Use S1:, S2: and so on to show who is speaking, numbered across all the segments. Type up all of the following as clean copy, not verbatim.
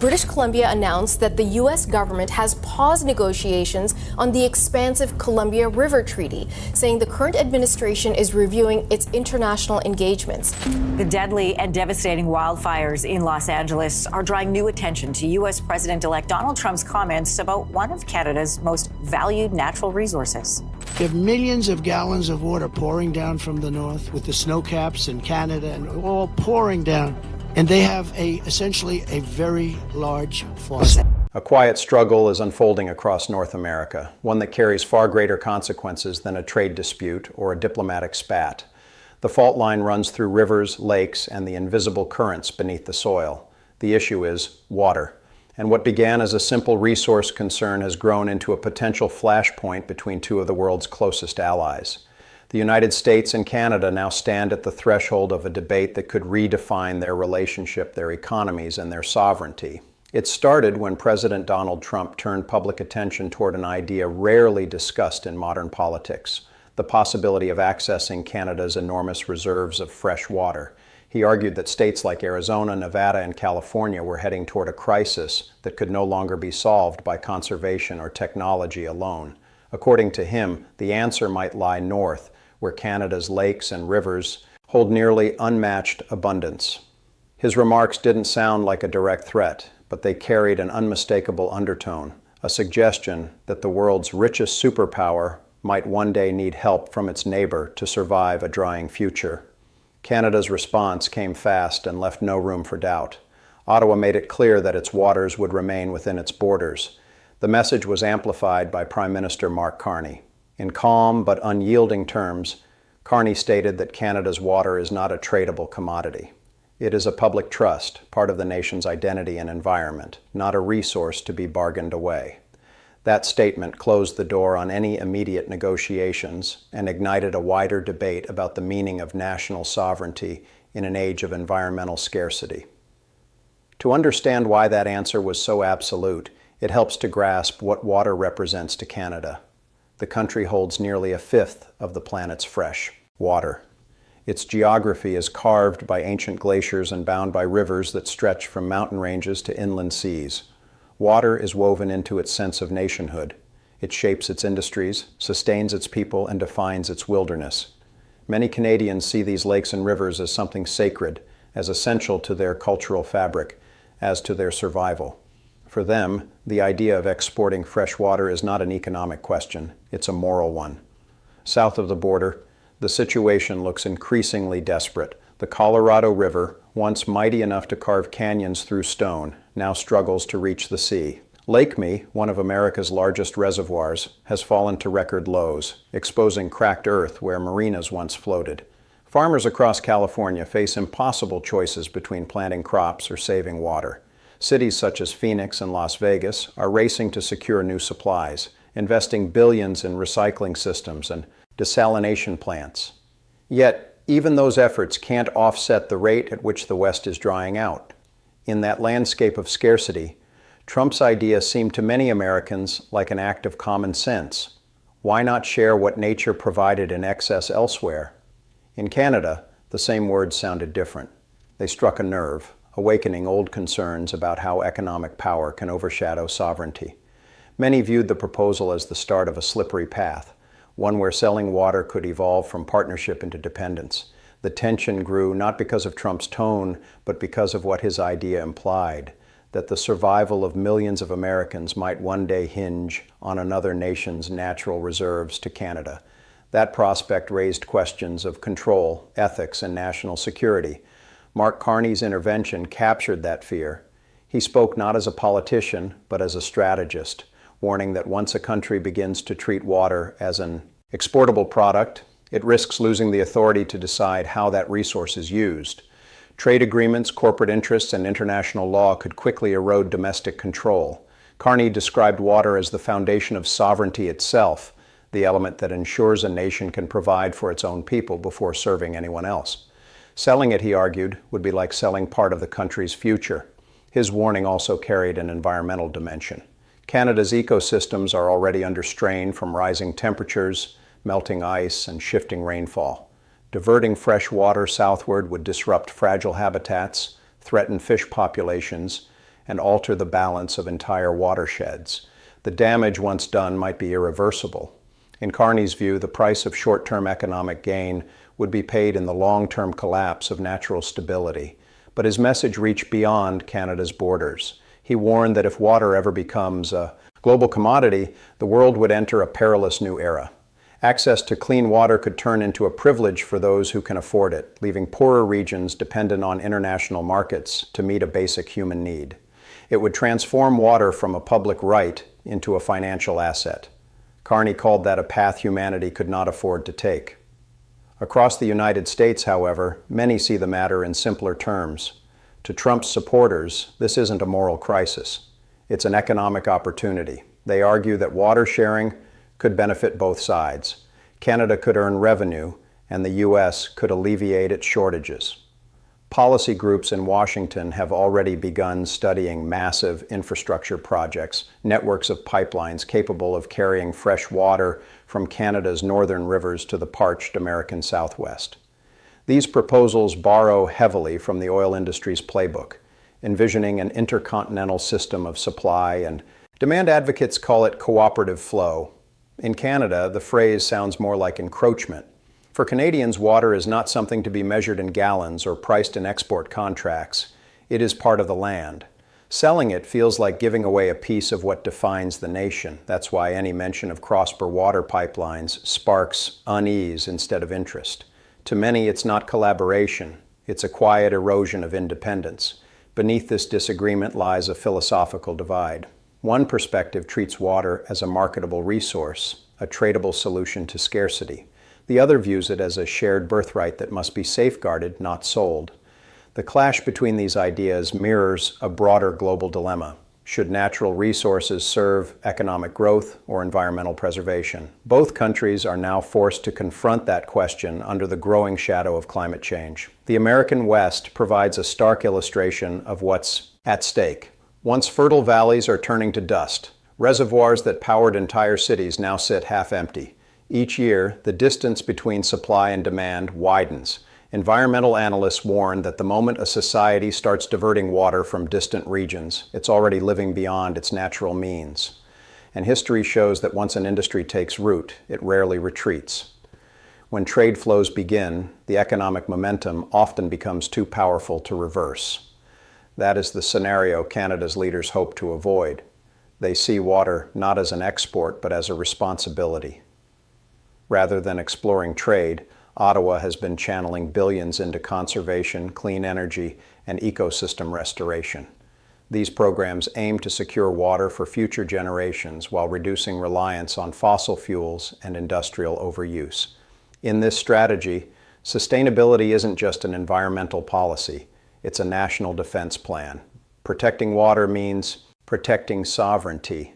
S1: British Columbia announced that the U.S. government has paused negotiations on the expansive Columbia River Treaty, saying the current administration is reviewing its international engagements.
S2: The deadly and devastating wildfires in Los Angeles are drawing new attention to U.S. President-elect Donald Trump's comments about one of Canada's most valued natural resources.
S3: There are millions of gallons of water pouring down from the north with the snow caps in Canada and all pouring down. And they have essentially a very large faucet.
S4: A quiet struggle is unfolding across North America, one that carries far greater consequences than a trade dispute or a diplomatic spat. The fault line runs through rivers, lakes, and the invisible currents beneath the soil. The issue is water. And what began as a simple resource concern has grown into a potential flashpoint between two of the world's closest allies. The United States and Canada now stand at the threshold of a debate that could redefine their relationship, their economies, and their sovereignty. It started when President Donald Trump turned public attention toward an idea rarely discussed in modern politics: the possibility of accessing Canada's enormous reserves of fresh water. He argued that states like Arizona, Nevada, and California were heading toward a crisis that could no longer be solved by conservation or technology alone. According to him, the answer might lie north, where Canada's lakes and rivers hold nearly unmatched abundance. His remarks didn't sound like a direct threat, but they carried an unmistakable undertone, a suggestion that the world's richest superpower might one day need help from its neighbor to survive a drying future. Canada's response came fast and left no room for doubt. Ottawa made it clear that its waters would remain within its borders. The message was amplified by Prime Minister Mark Carney. In calm but unyielding terms, Carney stated that Canada's water is not a tradable commodity. It is a public trust, part of the nation's identity and environment, not a resource to be bargained away. That statement closed the door on any immediate negotiations and ignited a wider debate about the meaning of national sovereignty in an age of environmental scarcity. To understand why that answer was so absolute, it helps to grasp what water represents to Canada. The country holds nearly a fifth of the planet's fresh water. Its geography is carved by ancient glaciers and bound by rivers that stretch from mountain ranges to inland seas. Water is woven into its sense of nationhood. It shapes its industries, sustains its people, and defines its wilderness. Many Canadians see these lakes and rivers as something sacred, as essential to their cultural fabric, as to their survival. For them, the idea of exporting fresh water is not an economic question, it's a moral one. South of the border, the situation looks increasingly desperate. The Colorado River, once mighty enough to carve canyons through stone, now struggles to reach the sea. Lake Mead, one of America's largest reservoirs, has fallen to record lows, exposing cracked earth where marinas once floated. Farmers across California face impossible choices between planting crops or saving water. Cities such as Phoenix and Las Vegas are racing to secure new supplies, investing billions in recycling systems and desalination plants. Yet, even those efforts can't offset the rate at which the West is drying out. In that landscape of scarcity, Trump's idea seemed to many Americans like an act of common sense. Why not share what nature provided in excess elsewhere? In Canada, the same words sounded different. They struck a nerve, awakening old concerns about how economic power can overshadow sovereignty. Many viewed the proposal as the start of a slippery path, one where selling water could evolve from partnership into dependence. The tension grew not because of Trump's tone, but because of what his idea implied, that the survival of millions of Americans might one day hinge on another nation's natural reserves to Canada. That prospect raised questions of control, ethics, and national security. Mark Carney's intervention captured that fear. He spoke not as a politician, but as a strategist, warning that once a country begins to treat water as an exportable product, it risks losing the authority to decide how that resource is used. Trade agreements, corporate interests, and international law could quickly erode domestic control. Carney described water as the foundation of sovereignty itself, the element that ensures a nation can provide for its own people before serving anyone else. Selling it, he argued, would be like selling part of the country's future. His warning also carried an environmental dimension. Canada's ecosystems are already under strain from rising temperatures, melting ice, and shifting rainfall. Diverting fresh water southward would disrupt fragile habitats, threaten fish populations, and alter the balance of entire watersheds. The damage once done might be irreversible. In Carney's view, the price of short-term economic gain would be paid in the long-term collapse of natural stability. But his message reached beyond Canada's borders. He warned that if water ever becomes a global commodity, the world would enter a perilous new era. Access to clean water could turn into a privilege for those who can afford it, leaving poorer regions dependent on international markets to meet a basic human need. It would transform water from a public right into a financial asset. Carney called that a path humanity could not afford to take. Across the United States, however, many see the matter in simpler terms. To Trump's supporters, this isn't a moral crisis. It's an economic opportunity. They argue that water sharing could benefit both sides. Canada could earn revenue, and the U.S. could alleviate its shortages. Policy groups in Washington have already begun studying massive infrastructure projects, networks of pipelines capable of carrying fresh water from Canada's northern rivers to the parched American Southwest. These proposals borrow heavily from the oil industry's playbook, envisioning an intercontinental system of supply, and demand advocates call it cooperative flow. In Canada, the phrase sounds more like encroachment. For Canadians, water is not something to be measured in gallons or priced in export contracts. It is part of the land. Selling it feels like giving away a piece of what defines the nation. That's why any mention of cross-border water pipelines sparks unease instead of interest. To many, it's not collaboration. It's a quiet erosion of independence. Beneath this disagreement lies a philosophical divide. One perspective treats water as a marketable resource, a tradable solution to scarcity. The other views it as a shared birthright that must be safeguarded, not sold. The clash between these ideas mirrors a broader global dilemma. Should natural resources serve economic growth or environmental preservation? Both countries are now forced to confront that question under the growing shadow of climate change. The American West provides a stark illustration of what's at stake. Once fertile valleys are turning to dust. Reservoirs that powered entire cities now sit half empty. Each year, the distance between supply and demand widens. Environmental analysts warn that the moment a society starts diverting water from distant regions, it's already living beyond its natural means. And history shows that once an industry takes root, it rarely retreats. When trade flows begin, the economic momentum often becomes too powerful to reverse. That is the scenario Canada's leaders hope to avoid. They see water not as an export, but as a responsibility. Rather than exploring trade, Ottawa has been channeling billions into conservation, clean energy, and ecosystem restoration. These programs aim to secure water for future generations while reducing reliance on fossil fuels and industrial overuse. In this strategy, sustainability isn't just an environmental policy, it's a national defense plan. Protecting water means protecting sovereignty.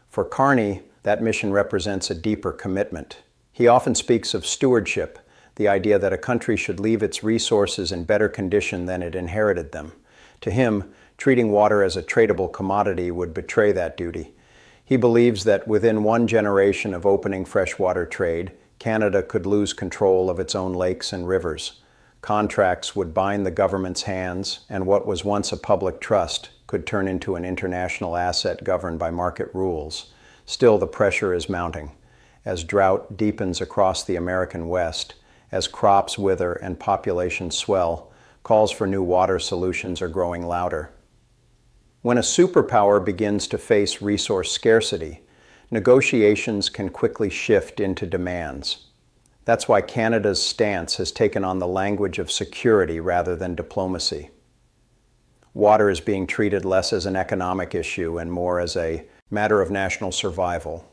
S4: For Carney, that mission represents a deeper commitment. He often speaks of stewardship, the idea that a country should leave its resources in better condition than it inherited them. To him, treating water as a tradable commodity would betray that duty. He believes that within one generation of opening freshwater trade, Canada could lose control of its own lakes and rivers. Contracts would bind the government's hands, and what was once a public trust could turn into an international asset governed by market rules. Still, the pressure is mounting. As drought deepens across the American West, as crops wither and populations swell, calls for new water solutions are growing louder. When a superpower begins to face resource scarcity, negotiations can quickly shift into demands. That's why Canada's stance has taken on the language of security rather than diplomacy. Water is being treated less as an economic issue and more as a matter of national survival.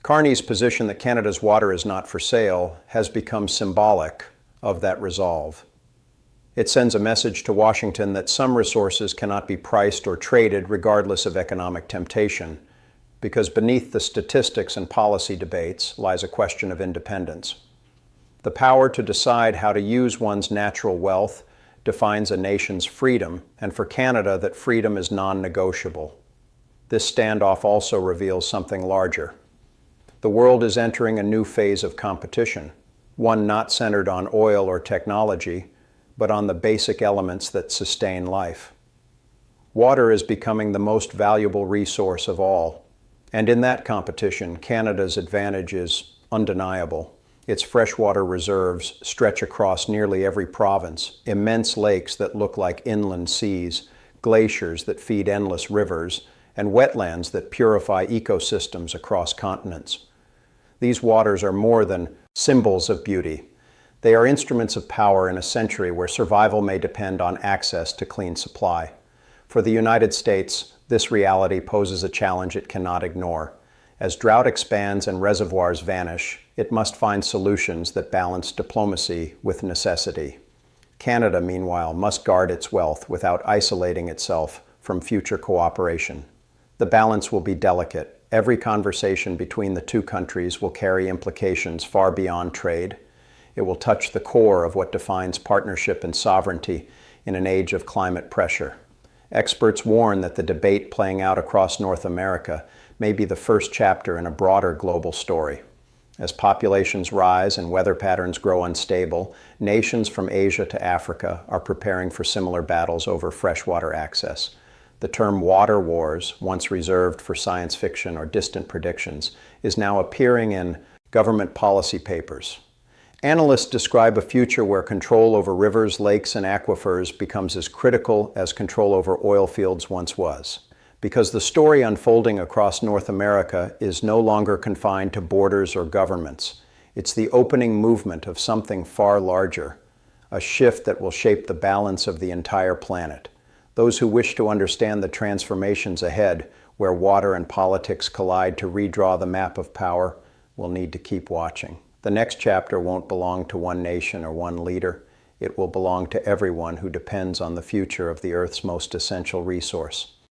S4: Carney's position that Canada's water is not for sale has become symbolic of that resolve. It sends a message to Washington that some resources cannot be priced or traded regardless of economic temptation, because beneath the statistics and policy debates lies a question of independence. The power to decide how to use one's natural wealth defines a nation's freedom, and for Canada, that freedom is non-negotiable. This standoff also reveals something larger. The world is entering a new phase of competition, one not centered on oil or technology, but on the basic elements that sustain life. Water is becoming the most valuable resource of all. And in that competition, Canada's advantage is undeniable. Its freshwater reserves stretch across nearly every province, immense lakes that look like inland seas, glaciers that feed endless rivers, and wetlands that purify ecosystems across continents. These waters are more than symbols of beauty. They are instruments of power in a century where survival may depend on access to clean supply. For the United States, this reality poses a challenge it cannot ignore. As drought expands and reservoirs vanish, it must find solutions that balance diplomacy with necessity. Canada, meanwhile, must guard its wealth without isolating itself from future cooperation. The balance will be delicate. Every conversation between the two countries will carry implications far beyond trade. It will touch the core of what defines partnership and sovereignty in an age of climate pressure. Experts warn that the debate playing out across North America may be the first chapter in a broader global story. As populations rise and weather patterns grow unstable, nations from Asia to Africa are preparing for similar battles over freshwater access. The term water wars, once reserved for science fiction or distant predictions, is now appearing in government policy papers. Analysts describe a future where control over rivers, lakes, and aquifers becomes as critical as control over oil fields once was. Because the story unfolding across North America is no longer confined to borders or governments. It's the opening movement of something far larger, a shift that will shape the balance of the entire planet. Those who wish to understand the transformations ahead, where water and politics collide to redraw the map of power, will need to keep watching. The next chapter won't belong to one nation or one leader. It will belong to everyone who depends on the future of the Earth's most essential resource.